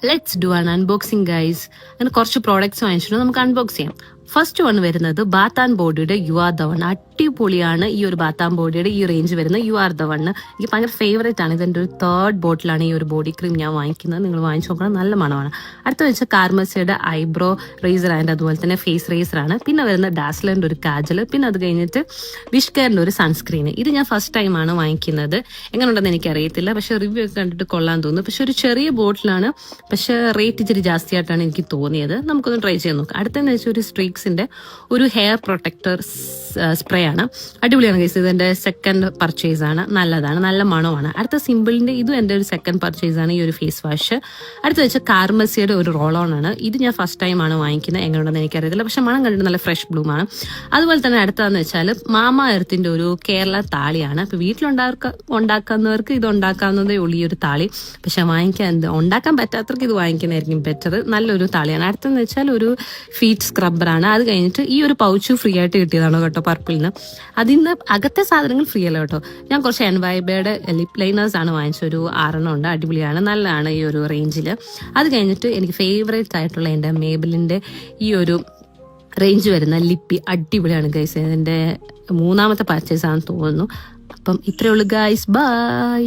Let's do an unboxing guys. അങ്ങനെ കുറച്ച് products വാങ്ങിച്ചിട്ട് നമുക്ക് അൺബോക്സ് ചെയ്യാം. ഫസ്റ്റ് വൺ വരുന്നത് ബാത്ത് ആൻഡ് ബോഡിയുടെ യു ആർ ദ വൺ. അടിപൊളിയാണ് ഈ ഒരു ബാത്ത് ആൻഡ് ബോഡിയുടെ ഈ റേഞ്ച് വരുന്ന യു ആർ ദ വൺ. എനിക്ക് ഭയങ്കര ഫേവറേറ്റ് ആണ്. ഇതെന്റെ ഒരു തേർഡ് ബോട്ടിലാണ് ഈ ഒരു ബോഡി ക്രീം ഞാൻ വാങ്ങിക്കുന്നത്. നിങ്ങൾ വാങ്ങിച്ചു നോക്കണം, നല്ല മണമാണ്. അടുത്ത വെച്ചാൽ കാർമസിയുടെ ഐബ്രോ റേസർ ആൻഡ് അതുപോലെ തന്നെ ഫേസ് റേസർ ആണ്. പിന്നെ വരുന്ന ഡാസ്ലറിന്റെ ഒരു കാജൽ, പിന്നെ അത് കഴിഞ്ഞിട്ട് വിഷ് കെയറിന്റെ ഒരു സൺസ്ക്രീൻ. ഇത് ഞാൻ ഫസ്റ്റ് ടൈമാണ് വാങ്ങിക്കുന്നത്. എങ്ങനെയുണ്ടെന്ന് എനിക്കറിയത്തില്ല, പക്ഷെ റിവ്യൂ ഒക്കെ കണ്ടിട്ട് കൊള്ളാൻ തോന്നുന്നു. പക്ഷെ ഒരു ചെറിയ ബോട്ടിലാണ്, പക്ഷെ റേറ്റ് ഇച്ചിരി ജാസ്തിയായിട്ടാണ് എനിക്ക് തോന്നിയത്. നമുക്കൊന്ന് ട്രൈ ചെയ്ത് നോക്കാം. അടുത്തെന്ന് വെച്ചാൽ ഒരു സ്ട്രീക്സിന്റെ ഒരു ഹെയർ പ്രൊട്ടക്ടർ സ്പ്രേ ആണ്. അടിപൊളിയാണ് ഗൈസ്. ഇത് എന്റെ സെക്കൻഡ് പർച്ചേസ് ആണ്. നല്ലതാണ്, നല്ല മണമാണ്. അടുത്ത സിമ്പിളിന്റെ ഇതും എന്റെ ഒരു സെക്കൻഡ് പർച്ചേസ് ആണ്, ഈ ഒരു ഫേസ് വാഷ്. അടുത്ത വെച്ചാൽ കാർമസിയുടെ ഒരു റോൾ ഓൺ ആണ്. ഇത് ഞാൻ ഫസ്റ്റ് ടൈമാണ് വാങ്ങിക്കുന്നത്. എങ്ങനെയുണ്ടെന്ന് എനിക്കറിയത്തില്ല, പക്ഷെ മണം കണ്ടിട്ട് നല്ല ഫ്രഷ് ബ്ലൂമാണ്. അതുപോലെ തന്നെ അടുത്തതെന്ന് വെച്ചാൽ മാമ എർത്തിന്റെ ഒരു കേരള താളിയാണ്. ഇപ്പൊ വീട്ടിലുണ്ടാക്കുന്നവർക്ക് ഇത് ഉണ്ടാക്കാവുന്നതേ ഉള്ളൂ ഈ ഒരു താളി. പക്ഷെ ഉണ്ടാക്കാൻ പറ്റാത്തവർക്ക് ഇത് വാങ്ങിക്കുന്നതായിരിക്കും ബെറ്റർ. നല്ലൊരു താളിയാണ്. അടുത്തെന്ന് വെച്ചാൽ ഒരു ഫീറ്റ് സ്ക്രബ്ബറാണ്. അത് കഴിഞ്ഞിട്ട് ഈ ഒരു പൗച്ച് ഫ്രീ ആയിട്ട് കിട്ടിയതാണോ കേട്ടോ പർപ്പിളിന്. അതിന്ന് അകത്തെ സാധനങ്ങൾ ഫ്രീ അല്ല കേട്ടോ. ഞാൻ കുറച്ച് എൻവൈബയുടെ ലിപ് ലൈനേഴ്സ് ആണ് വാങ്ങിച്ചത്. ഒരു 6 ഉണ്ട്. അടിപൊളിയാണ്, നല്ലതാണ് ഈ ഒരു റേഞ്ചിൽ. അത് കഴിഞ്ഞിട്ട് എനിക്ക് ഫേവറേറ്റ് ആയിട്ടുള്ള എൻ്റെ മേബിലിന്റെ ഈ ഒരു റേഞ്ച് വരുന്ന ലിപ്പി അടിപൊളിയാണ് ഗൈസ്. എൻ്റെ 3ാമത്തെ പർച്ചേസ് ആണെന്ന് തോന്നുന്നു. അപ്പം ഇത്രയേ ഉള്ളൂ ഗൈസ്, ബൈ.